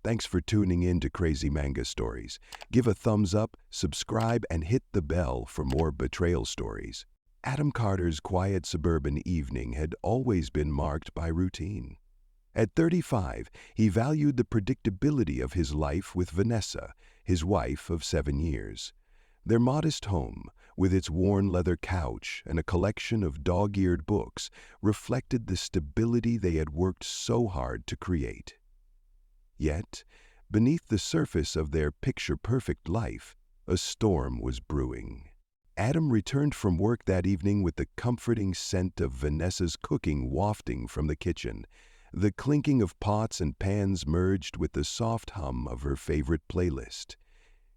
Thanks for tuning in to Crazy Manga Stories. Give a thumbs up, subscribe, and hit the bell for more betrayal stories. Adam Carter's quiet suburban evening had always been marked by routine. At 35, he valued the predictability of his life with Vanessa, his wife of 7 years. Their modest home, with its worn leather couch and a collection of dog-eared books, reflected the stability they had worked so hard to create. Yet, beneath the surface of their picture-perfect life, a storm was brewing. Adam returned from work that evening with the comforting scent of Vanessa's cooking wafting from the kitchen. The clinking of pots and pans merged with the soft hum of her favorite playlist.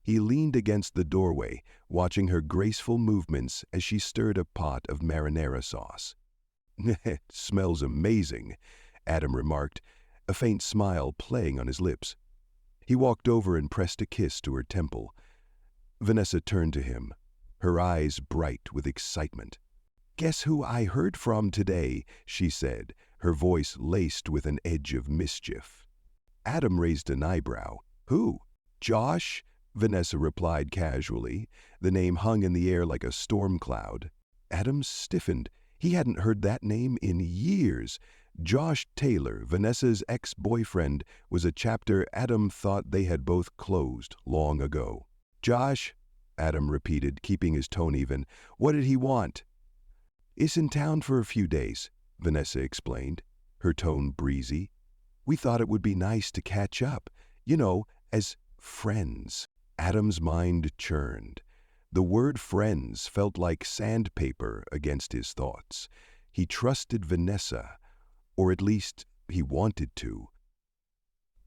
He leaned against the doorway, watching her graceful movements as she stirred a pot of marinara sauce. "It smells amazing," Adam remarked, a faint smile playing on his lips. He walked over and pressed a kiss to her temple. Vanessa turned to him, her eyes bright with excitement. "Guess who I heard from today?" she said, her voice laced with an edge of mischief. Adam raised an eyebrow. "Who? Josh?" Vanessa replied casually. The name hung in the air like a storm cloud. Adam stiffened. He hadn't heard that name in years. Josh Taylor, Vanessa's ex-boyfriend, was a chapter Adam thought they had both closed long ago. "Josh?" Adam repeated, keeping his tone even. "What did he want?" "Is in town for a few days," Vanessa explained, her tone breezy. "We thought it would be nice to catch up, as friends." Adam's mind churned. The word friends felt like sandpaper against his thoughts. He trusted Vanessa, or at least he wanted to.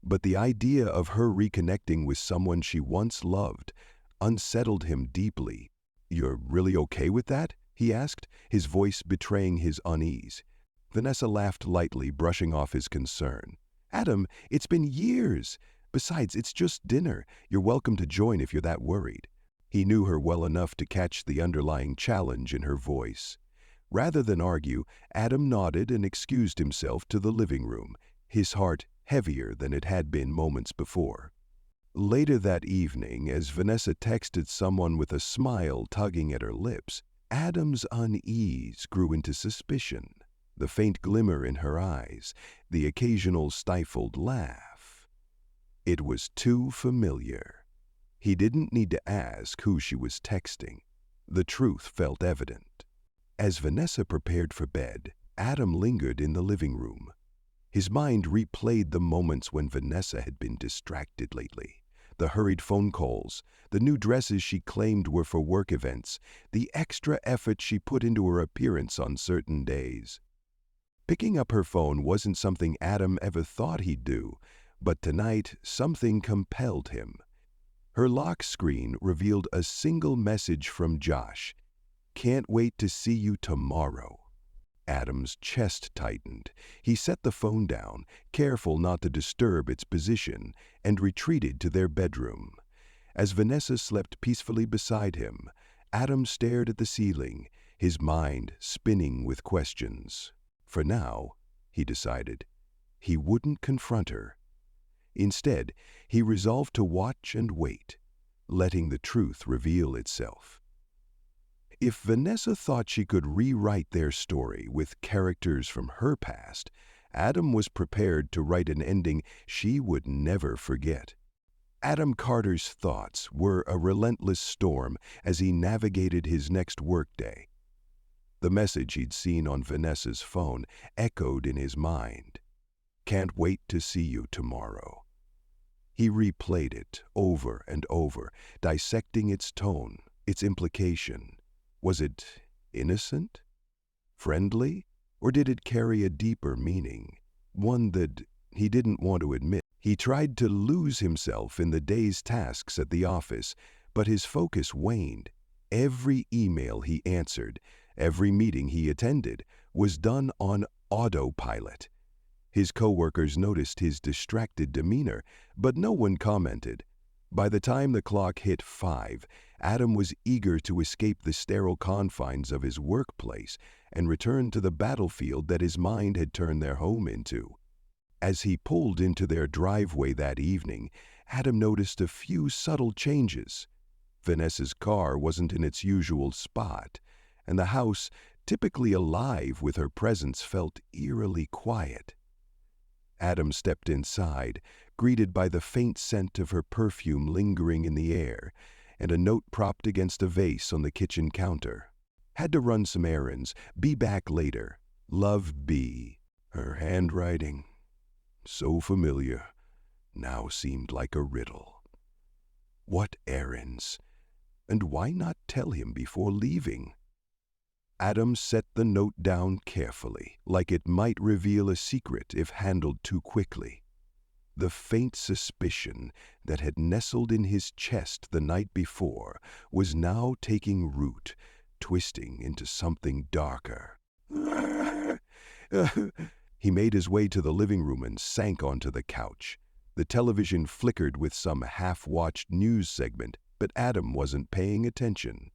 But the idea of her reconnecting with someone she once loved unsettled him deeply. "You're really okay with that?" he asked, his voice betraying his unease. Vanessa laughed lightly, brushing off his concern. "Adam, it's been years. Besides, it's just dinner. You're welcome to join if you're that worried." He knew her well enough to catch the underlying challenge in her voice. Rather than argue, Adam nodded and excused himself to the living room, his heart heavier than it had been moments before. Later that evening, as Vanessa texted someone with a smile tugging at her lips, Adam's unease grew into suspicion, the faint glimmer in her eyes, the occasional stifled laugh. It was too familiar. He didn't need to ask who she was texting. The truth felt evident. As Vanessa prepared for bed, Adam lingered in the living room. His mind replayed the moments when Vanessa had been distracted lately. The hurried phone calls, the new dresses she claimed were for work events, the extra effort she put into her appearance on certain days. Picking up her phone wasn't something Adam ever thought he'd do, but tonight something compelled him. Her lock screen revealed a single message from Josh. "Can't wait to see you tomorrow." Adam's chest tightened. He set the phone down, careful not to disturb its position, and retreated to their bedroom. As Vanessa slept peacefully beside him, Adam stared at the ceiling, his mind spinning with questions. For now, he decided, he wouldn't confront her. Instead, he resolved to watch and wait, letting the truth reveal itself. If Vanessa thought she could rewrite their story with characters from her past, Adam was prepared to write an ending she would never forget. Adam Carter's thoughts were a relentless storm as he navigated his next workday. The message he'd seen on Vanessa's phone echoed in his mind. "Can't wait to see you tomorrow." He replayed it over and over, dissecting its tone, its implication. Was it innocent? Friendly? Or did it carry a deeper meaning? One that he didn't want to admit. He tried to lose himself in the day's tasks at the office, but his focus waned. Every email he answered, every meeting he attended, was done on autopilot. His coworkers noticed his distracted demeanor, but no one commented. By the time the clock hit 5, Adam was eager to escape the sterile confines of his workplace and return to the battlefield that his mind had turned their home into. As he pulled into their driveway that evening, Adam noticed a few subtle changes. Vanessa's car wasn't in its usual spot, and the house, typically alive with her presence, felt eerily quiet. Adam stepped inside, greeted by the faint scent of her perfume lingering in the air, and a note propped against a vase on the kitchen counter. Had to run some errands. Be back later. Love, B. Her handwriting, so familiar, now seemed like a riddle. What errands? And why not tell him before leaving? Adam set the note down carefully, like it might reveal a secret if handled too quickly. The faint suspicion that had nestled in his chest the night before was now taking root, twisting into something darker. He made his way to the living room and sank onto the couch. The television flickered with some half-watched news segment, but Adam wasn't paying attention.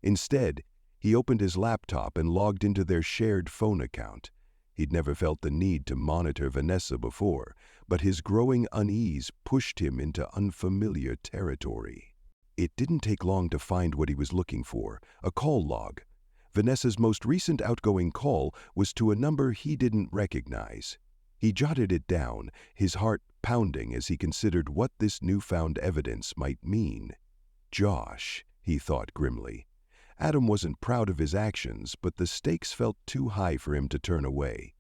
Instead, he opened his laptop and logged into their shared phone account. He'd never felt the need to monitor Vanessa before, but his growing unease pushed him into unfamiliar territory. It didn't take long to find what he was looking for, a call log. Vanessa's most recent outgoing call was to a number he didn't recognize. He jotted it down, his heart pounding as he considered what this newfound evidence might mean. Josh, he thought grimly. Adam wasn't proud of his actions, but the stakes felt too high for him to turn away.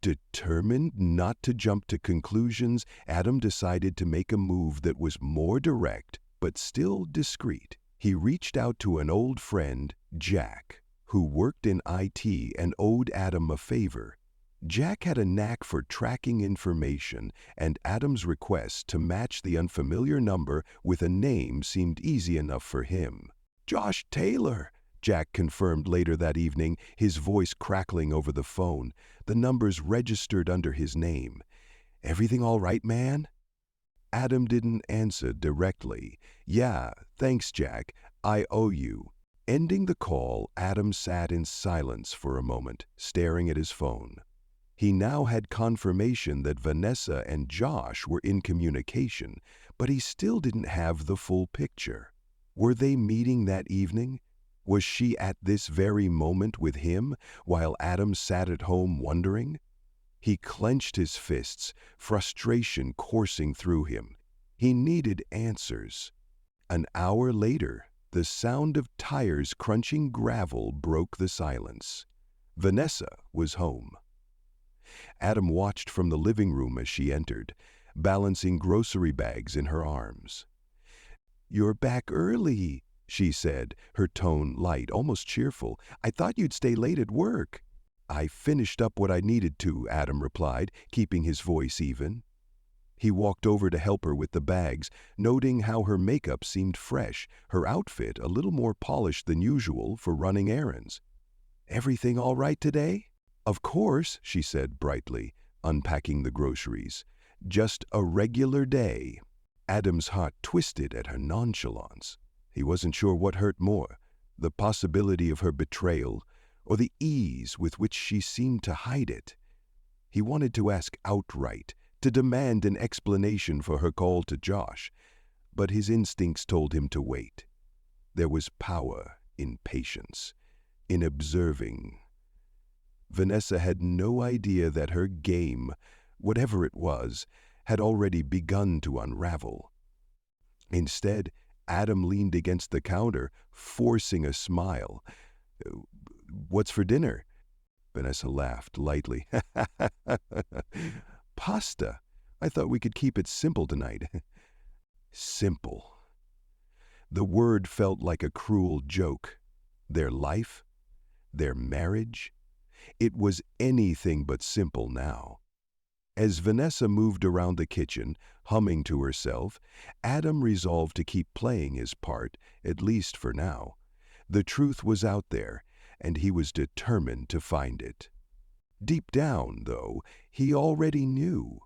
Determined not to jump to conclusions, Adam decided to make a move that was more direct, but still discreet. He reached out to an old friend, Jack, who worked in IT and owed Adam a favor. Jack had a knack for tracking information, and Adam's request to match the unfamiliar number with a name seemed easy enough for him. "Josh Taylor," Jack confirmed later that evening, his voice crackling over the phone, the numbers registered under his name. "Everything all right, man?" Adam didn't answer directly. "Yeah, thanks, Jack. I owe you." Ending the call, Adam sat in silence for a moment, staring at his phone. He now had confirmation that Vanessa and Josh were in communication, but he still didn't have the full picture. Were they meeting that evening? Was she at this very moment with him, while Adam sat at home wondering? He clenched his fists, frustration coursing through him. He needed answers. An hour later, the sound of tires crunching gravel broke the silence. Vanessa was home. Adam watched from the living room as she entered, balancing grocery bags in her arms. "You're back early," she said, her tone light, almost cheerful. "I thought you'd stay late at work." "I finished up what I needed to," Adam replied, keeping his voice even. He walked over to help her with the bags, noting how her makeup seemed fresh, her outfit a little more polished than usual for running errands. "Everything all right today?" "Of course," she said brightly, unpacking the groceries. "Just a regular day." Adam's heart twisted at her nonchalance. He wasn't sure what hurt more, the possibility of her betrayal or the ease with which she seemed to hide it. He wanted to ask outright, to demand an explanation for her call to Josh, but his instincts told him to wait. There was power in patience, in observing. Vanessa had no idea that her game, whatever it was, had already begun to unravel. Instead, Adam leaned against the counter, forcing a smile. "What's for dinner?" Vanessa laughed lightly. "Pasta. I thought we could keep it simple tonight." Simple. The word felt like a cruel joke. Their life? Their marriage? It was anything but simple now. As Vanessa moved around the kitchen, humming to herself, Adam resolved to keep playing his part, at least for now. The truth was out there, and he was determined to find it. Deep down, though, he already knew.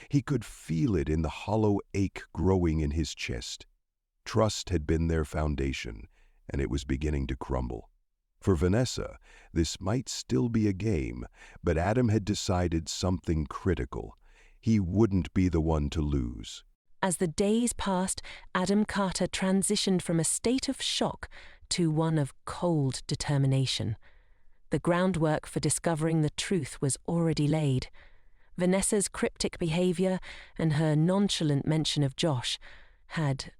He could feel it in the hollow ache growing in his chest. Trust had been their foundation, and it was beginning to crumble. For Vanessa, this might still be a game, but Adam had decided something critical. He wouldn't be the one to lose. As the days passed, Adam Carter transitioned from a state of shock to one of cold determination. The groundwork for discovering the truth was already laid. Vanessa's cryptic behavior and her nonchalant mention of Josh had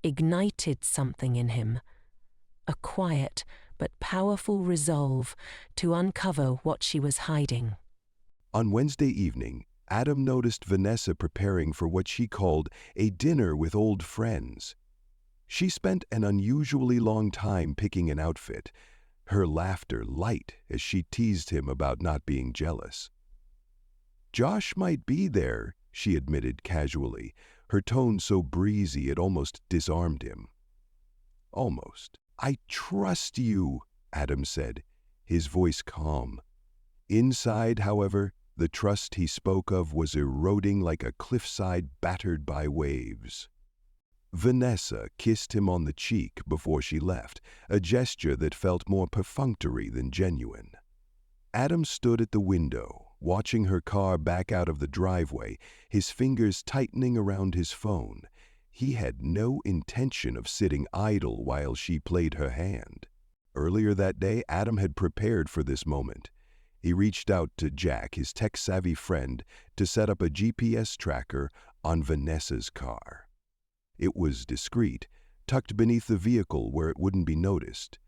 ignited something in him. A quiet but powerful resolve to uncover what she was hiding. On Wednesday evening, Adam noticed Vanessa preparing for what she called a dinner with old friends. She spent an unusually long time picking an outfit, her laughter light as she teased him about not being jealous. Josh might be there, she admitted casually, her tone so breezy it almost disarmed him. Almost. I trust you, Adam said, his voice calm. Inside, however, the trust he spoke of was eroding like a cliffside battered by waves. Vanessa kissed him on the cheek before she left, a gesture that felt more perfunctory than genuine. Adam stood at the window, watching her car back out of the driveway, his fingers tightening around his phone. He had no intention of sitting idle while she played her hand. Earlier that day, Adam had prepared for this moment. He reached out to Jack, his tech-savvy friend, to set up a GPS tracker on Vanessa's car. It was discreet, tucked beneath the vehicle where it wouldn't be noticed.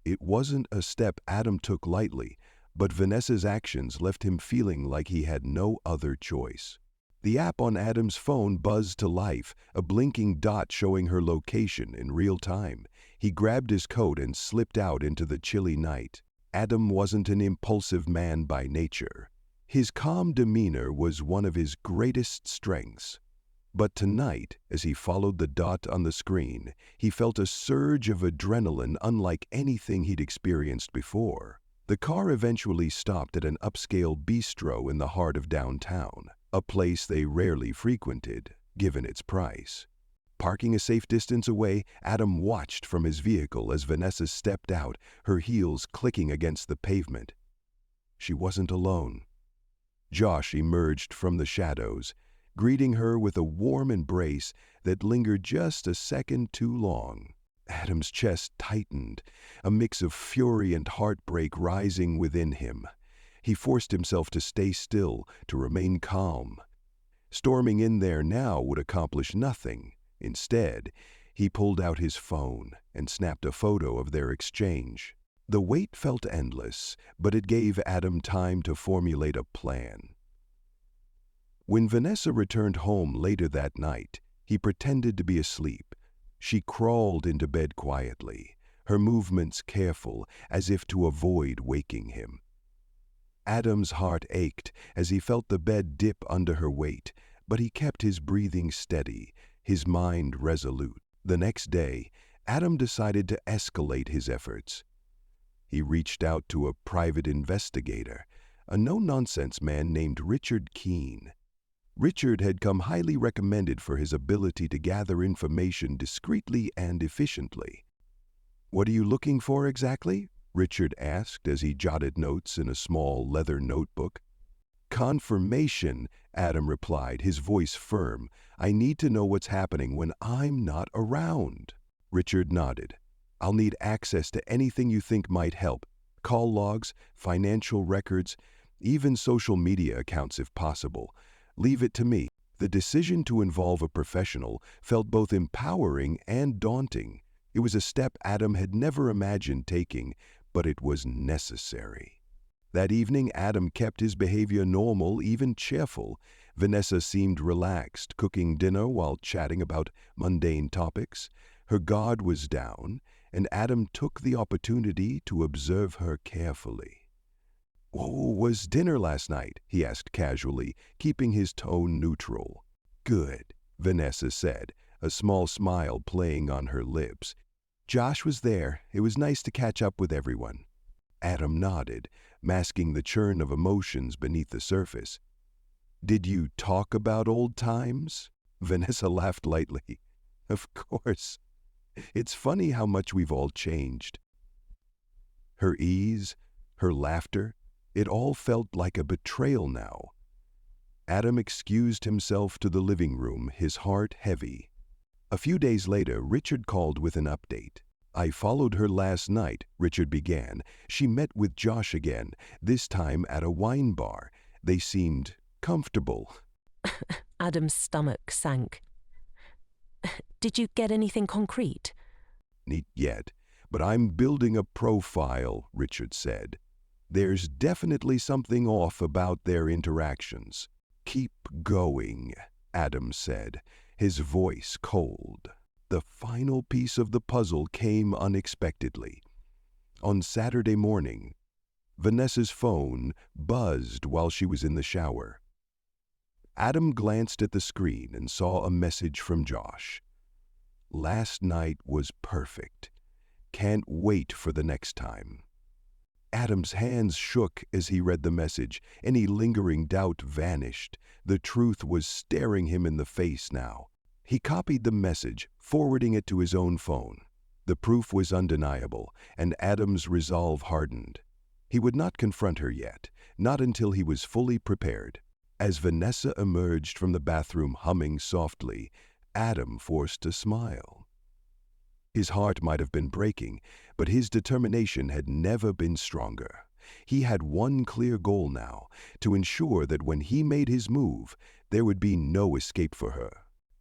It wasn't a step Adam took lightly, but Vanessa's actions left him feeling like he had no other choice. The app on Adam's phone buzzed to life, a blinking dot showing her location in real time. He grabbed his coat and slipped out into the chilly night. Adam wasn't an impulsive man by nature. His calm demeanor was one of his greatest strengths. But tonight, as he followed the dot on the screen, he felt a surge of adrenaline unlike anything he'd experienced before. The car eventually stopped at an upscale bistro in the heart of downtown, a place they rarely frequented, given its price. Parking a safe distance away, Adam watched from his vehicle as Vanessa stepped out, her heels clicking against the pavement. She wasn't alone. Josh emerged from the shadows, greeting her with a warm embrace that lingered just a second too long. Adam's chest tightened, a mix of fury and heartbreak rising within him. He forced himself to stay still, to remain calm. Storming in there now would accomplish nothing. Instead, he pulled out his phone and snapped a photo of their exchange. The wait felt endless, but it gave Adam time to formulate a plan. When Vanessa returned home later that night, he pretended to be asleep. She crawled into bed quietly, her movements careful, as if to avoid waking him. Adam's heart ached as he felt the bed dip under her weight, but he kept his breathing steady, his mind resolute. The next day, Adam decided to escalate his efforts. He reached out to a private investigator, a no-nonsense man named Richard Keene. Richard had come highly recommended for his ability to gather information discreetly and efficiently. "What are you looking for exactly?" Richard asked as he jotted notes in a small leather notebook. "Confirmation," Adam replied, his voice firm. "I need to know what's happening when I'm not around." Richard nodded. "I'll need access to anything you think might help. Call logs, financial records, even social media accounts if possible. Leave it to me." The decision to involve a professional felt both empowering and daunting. It was a step Adam had never imagined taking, but it was necessary. That evening, Adam kept his behavior normal, even cheerful. Vanessa seemed relaxed, cooking dinner while chatting about mundane topics. Her guard was down, and Adam took the opportunity to observe her carefully. "What was dinner last night?" he asked casually, keeping his tone neutral. "Good," Vanessa said, a small smile playing on her lips. "Josh was there. It was nice to catch up with everyone." Adam nodded, masking the churn of emotions beneath the surface. "Did you talk about old times?" Vanessa laughed lightly. "Of course. It's funny how much we've all changed." Her ease, her laughter, it all felt like a betrayal now. Adam excused himself to the living room, his heart heavy. A few days later, Richard called with an update. "I followed her last night," Richard began. "She met with Josh again, this time at a wine bar. They seemed comfortable." Adam's stomach sank. Did you get anything concrete? "Not yet, but I'm building a profile," Richard said. "There's definitely something off about their interactions." "Keep going," Adam said, his voice cold. The final piece of the puzzle came unexpectedly. On Saturday morning, Vanessa's phone buzzed while she was in the shower. Adam glanced at the screen and saw a message from Josh. "Last night was perfect. Can't wait for the next time." Adam's hands shook as he read the message. Any lingering doubt vanished. The truth was staring him in the face now. He copied the message, forwarding it to his own phone. The proof was undeniable, and Adam's resolve hardened. He would not confront her yet, not until he was fully prepared. As Vanessa emerged from the bathroom humming softly, Adam forced a smile. His heart might have been breaking, but his determination had never been stronger. He had one clear goal now, to ensure that when he made his move, there would be no escape for her.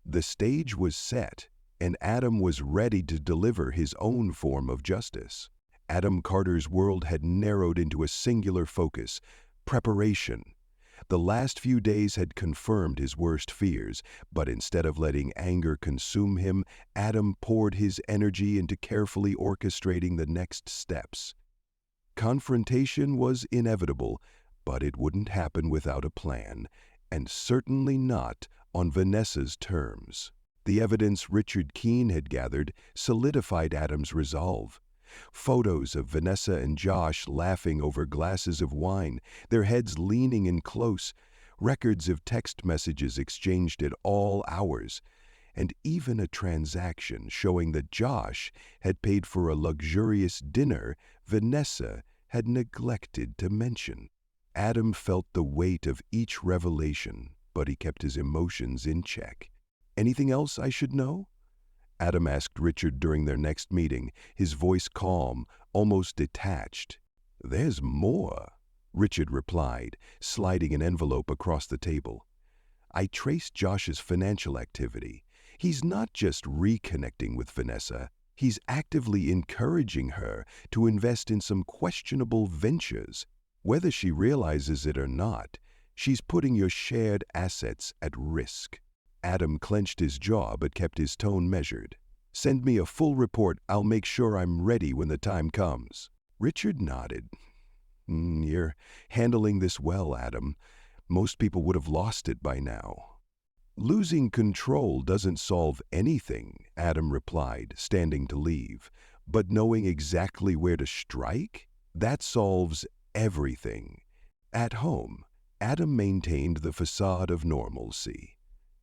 The stage was set, and Adam was ready to deliver his own form of justice. Adam Carter's world had narrowed into a singular focus: preparation. The last few days had confirmed his worst fears, but instead of letting anger consume him, Adam poured his energy into carefully orchestrating the next steps. Confrontation was inevitable, but it wouldn't happen without a plan, and certainly not on Vanessa's terms. The evidence Richard Keene had gathered solidified Adam's resolve. Photos of Vanessa and Josh laughing over glasses of wine, their heads leaning in close, records of text messages exchanged at all hours, and even a transaction showing that Josh had paid for a luxurious dinner Vanessa had neglected to mention. Adam felt the weight of each revelation, but he kept his emotions in check. "Anything else I should know?" Adam asked Richard during their next meeting, his voice calm, almost detached. "There's more," Richard replied, sliding an envelope across the table. "I traced Josh's financial activity. He's not just reconnecting with Vanessa, he's actively encouraging her to invest in some questionable ventures. Whether she realizes it or not, she's putting your shared assets at risk." Adam clenched his jaw but kept his tone measured. "Send me a full report. I'll make sure I'm ready when the time comes." Richard nodded. "You're handling this well, Adam. Most people would have lost it by now." "Losing control doesn't solve anything," Adam replied, standing to leave. "But knowing exactly where to strike? That solves everything." At home, Adam maintained the facade of normalcy.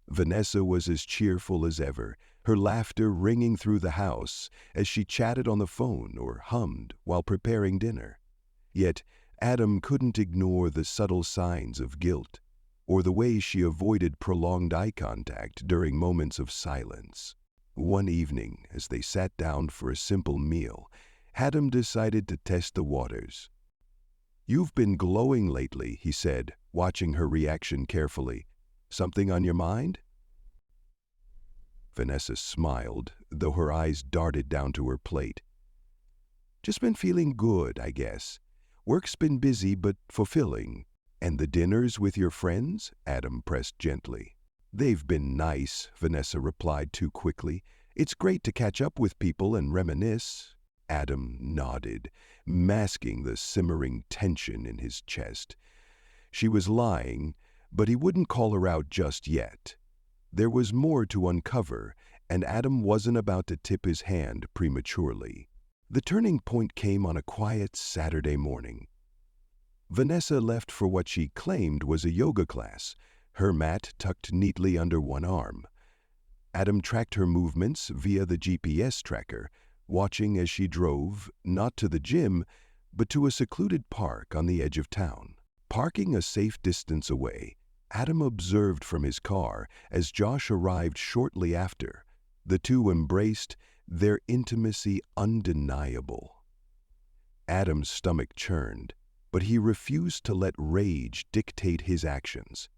Vanessa was as cheerful as ever, her laughter ringing through the house as she chatted on the phone or hummed while preparing dinner. Yet Adam couldn't ignore the subtle signs of guilt, or the way she avoided prolonged eye contact during moments of silence. One evening, as they sat down for a simple meal, Adam decided to test the waters. "You've been glowing lately," he said, watching her reaction carefully. "Something on your mind?" Vanessa smiled, though her eyes darted down to her plate. "Just been feeling good, I guess. Work's been busy but fulfilling." "And the dinners with your friends?" Adam pressed gently. "They've been nice," Vanessa replied too quickly. "It's great to catch up with people and reminisce." Adam nodded, masking the simmering tension in his chest. She was lying, but he wouldn't call her out just yet. There was more to uncover, and Adam wasn't about to tip his hand prematurely. The turning point came on a quiet Saturday morning. Vanessa left for what she claimed was a yoga class, her mat tucked neatly under one arm. Adam tracked her movements via the GPS tracker, watching as she drove, not to the gym, but to a secluded park on the edge of town. Parking a safe distance away, Adam observed from his car as Josh arrived shortly after. The two embraced, their intimacy undeniable. Adam's stomach churned, but he refused to let rage dictate his actions.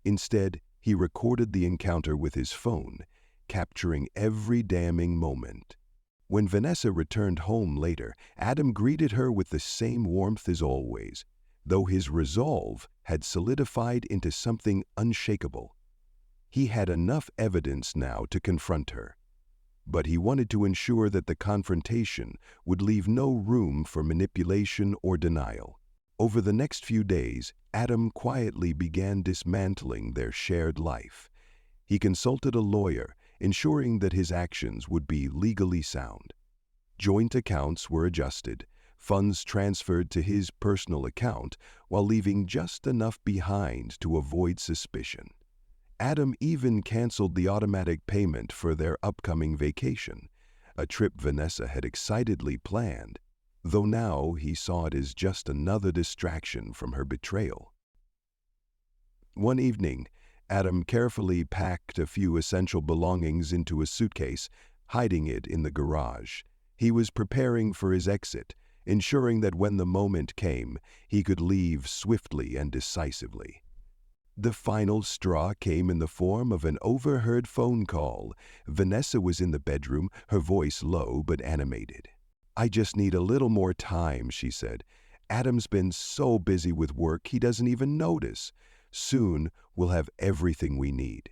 Instead, he recorded the encounter with his phone, capturing every damning moment. When Vanessa returned home later, Adam greeted her with the same warmth as always, though his resolve had solidified into something unshakable. He had enough evidence now to confront her, but he wanted to ensure that the confrontation would leave no room for manipulation or denial. Over the next few days, Adam quietly began dismantling their shared life. He consulted a lawyer, ensuring that his actions would be legally sound. Joint accounts were adjusted, funds transferred to his personal account, while leaving just enough behind to avoid suspicion. Adam even canceled the automatic payment for their upcoming vacation, a trip Vanessa had excitedly planned, though now he saw it as just another distraction from her betrayal. One evening, Adam carefully packed a few essential belongings into a suitcase, hiding it in the garage. He was preparing for his exit, ensuring that when the moment came, he could leave swiftly and decisively. The final straw came in the form of an overheard phone call. Vanessa was in the bedroom, her voice low but animated. "I just need a little more time," she said. "Adam's been so busy with work he doesn't even notice. Soon we'll have everything we need."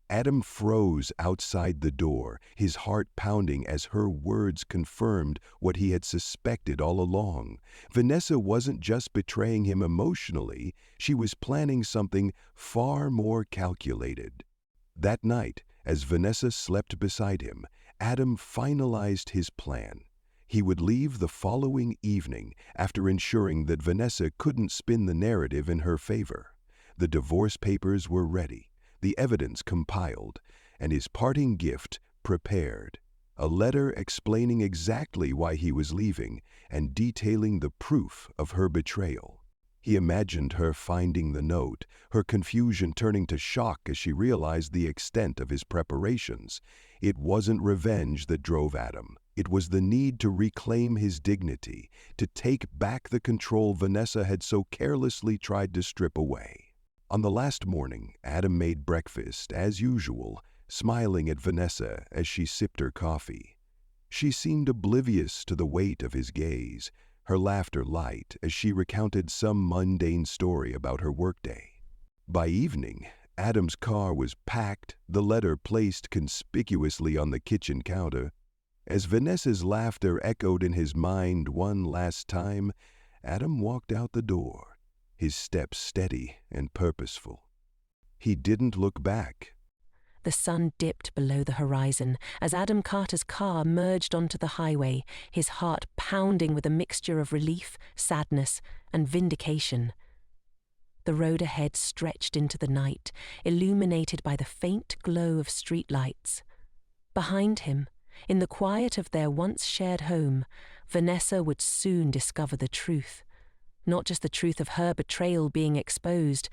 Adam froze outside the door, his heart pounding as her words confirmed what he had suspected all along. Vanessa wasn't just betraying him emotionally, she was planning something far more calculated. That night, as Vanessa slept beside him, Adam finalized his plan. He would leave the following evening after ensuring that Vanessa couldn't spin the narrative in her favor. The divorce papers were ready, the evidence compiled, and his parting gift prepared. A letter explaining exactly why he was leaving and detailing the proof of her betrayal. He imagined her finding the note, her confusion turning to shock as she realized the extent of his preparations. It wasn't revenge that drove Adam. It was the need to reclaim his dignity, to take back the control Vanessa had so carelessly tried to strip away. On the last morning, Adam made breakfast, as usual, smiling at Vanessa as she sipped her coffee. She seemed oblivious to the weight of his gaze, her laughter light as she recounted some mundane story about her workday. By evening, Adam's car was packed, the letter placed conspicuously on the kitchen counter. As Vanessa's laughter echoed in his mind one last time, Adam walked out the door, his steps steady and purposeful. He didn't look back. The sun dipped below the horizon as Adam Carter's car merged onto the highway, his heart pounding with a mixture of relief, sadness, and vindication. The road ahead stretched into the night, illuminated by the faint glow of streetlights. Behind him, in the quiet of their once shared home, Vanessa would soon discover the truth. Not just the truth of her betrayal being exposed,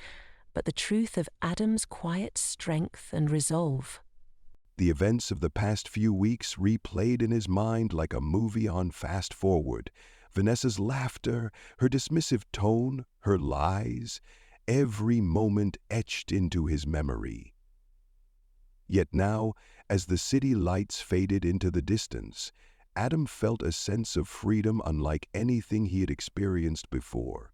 but the truth of Adam's quiet strength and resolve. The events of the past few weeks replayed in his mind like a movie on fast forward. Vanessa's laughter, her dismissive tone, her lies, every moment etched into his memory. Yet now, as the city lights faded into the distance, Adam felt a sense of freedom unlike anything he had experienced before.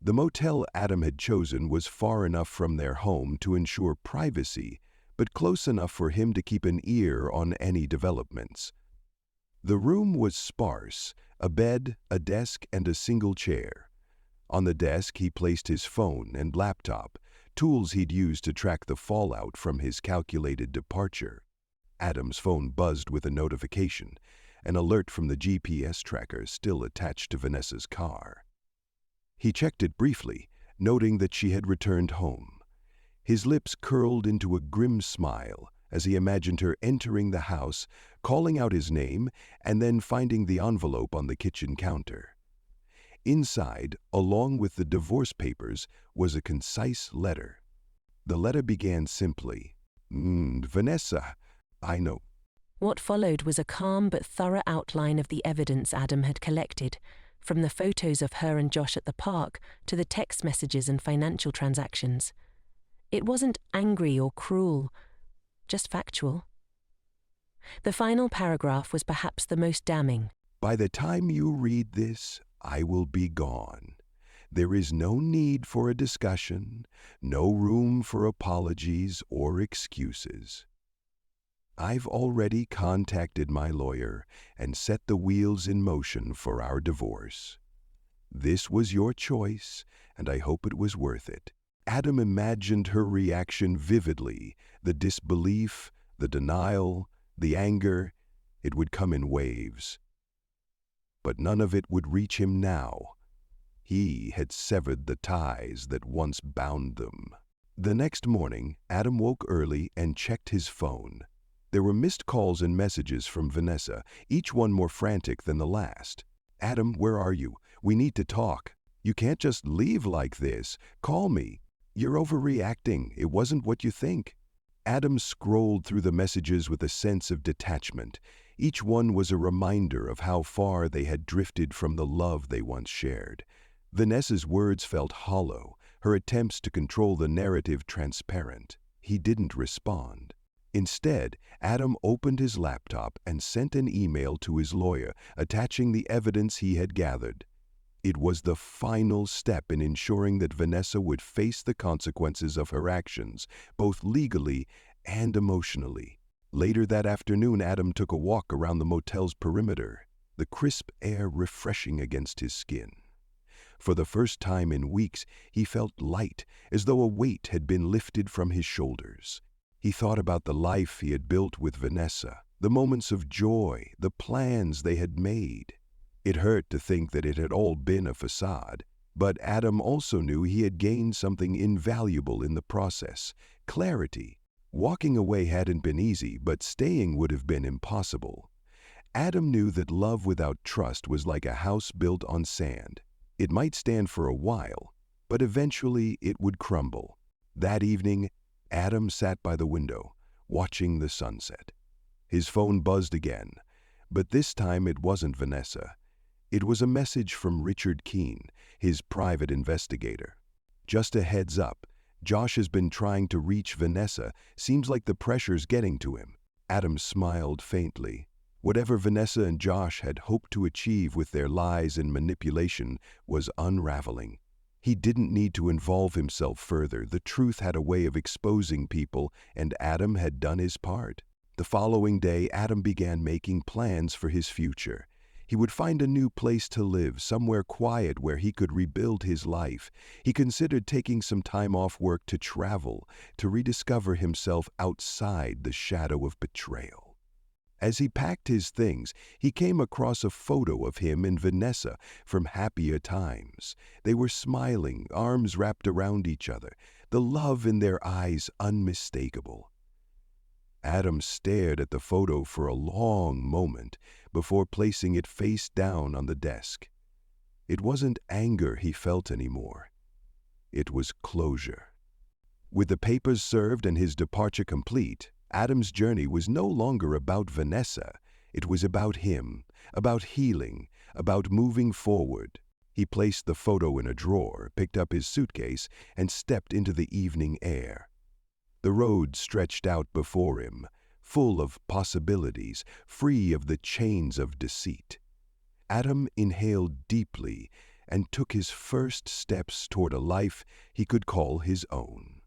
The motel Adam had chosen was far enough from their home to ensure privacy, but close enough for him to keep an ear on any developments. The room was sparse, a bed, a desk, and a single chair. On the desk he placed his phone and laptop, tools he'd used to track the fallout from his calculated departure. Adam's phone buzzed with a notification, an alert from the GPS tracker still attached to Vanessa's car. He checked it briefly, noting that she had returned home. His lips curled into a grim smile as he imagined her entering the house, calling out his name, and then finding the envelope on the kitchen counter. Inside, along with the divorce papers, was a concise letter. The letter began simply, Vanessa, I know. What followed was a calm but thorough outline of the evidence Adam had collected, from the photos of her and Josh at the park to the text messages and financial transactions. It wasn't angry or cruel, just factual. The final paragraph was perhaps the most damning. By the time you read this, I will be gone. There is no need for a discussion, no room for apologies or excuses. I've already contacted my lawyer and set the wheels in motion for our divorce. This was your choice, and I hope it was worth it. Adam imagined her reaction vividly, the disbelief, the denial, the anger. It would come in waves. But none of it would reach him now. He had severed the ties that once bound them. The next morning, Adam woke early and checked his phone. There were missed calls and messages from Vanessa, each one more frantic than the last. Adam, where are you? We need to talk. You can't just leave like this. Call me. You're overreacting. It wasn't what you think. Adam scrolled through the messages with a sense of detachment. Each one was a reminder of how far they had drifted from the love they once shared. Vanessa's words felt hollow, her attempts to control the narrative transparent. He didn't respond. Instead, Adam opened his laptop and sent an email to his lawyer, attaching the evidence he had gathered. It was the final step in ensuring that Vanessa would face the consequences of her actions, both legally and emotionally. Later that afternoon, Adam took a walk around the motel's perimeter, the crisp air refreshing against his skin. For the first time in weeks, he felt light, as though a weight had been lifted from his shoulders. He thought about the life he had built with Vanessa, the moments of joy, the plans they had made. It hurt to think that it had all been a facade, but Adam also knew he had gained something invaluable in the process: clarity. Walking away hadn't been easy, but staying would have been impossible. Adam knew that love without trust was like a house built on sand. It might stand for a while, but eventually it would crumble. That evening, Adam sat by the window, watching the sunset. His phone buzzed again, but this time it wasn't Vanessa. It was a message from Richard Keene, his private investigator. Just a heads up, Josh has been trying to reach Vanessa. Seems like the pressure's getting to him. Adam smiled faintly. Whatever Vanessa and Josh had hoped to achieve with their lies and manipulation was unraveling. He didn't need to involve himself further. The truth had a way of exposing people, and Adam had done his part. The following day, Adam began making plans for his future. He would find a new place to live, somewhere quiet where he could rebuild his life. He considered taking some time off work to travel, to rediscover himself outside the shadow of betrayal. As he packed his things, he came across a photo of him and Vanessa from happier times. They were smiling, arms wrapped around each other, the love in their eyes unmistakable. Adam stared at the photo for a long moment before placing it face down on the desk. It wasn't anger he felt anymore. It was closure. With the papers served and his departure complete, Adam's journey was no longer about Vanessa. It was about him, about healing, about moving forward. He placed the photo in a drawer, picked up his suitcase, and stepped into the evening air. The road stretched out before him, full of possibilities, free of the chains of deceit. Adam inhaled deeply and took his first steps toward a life he could call his own.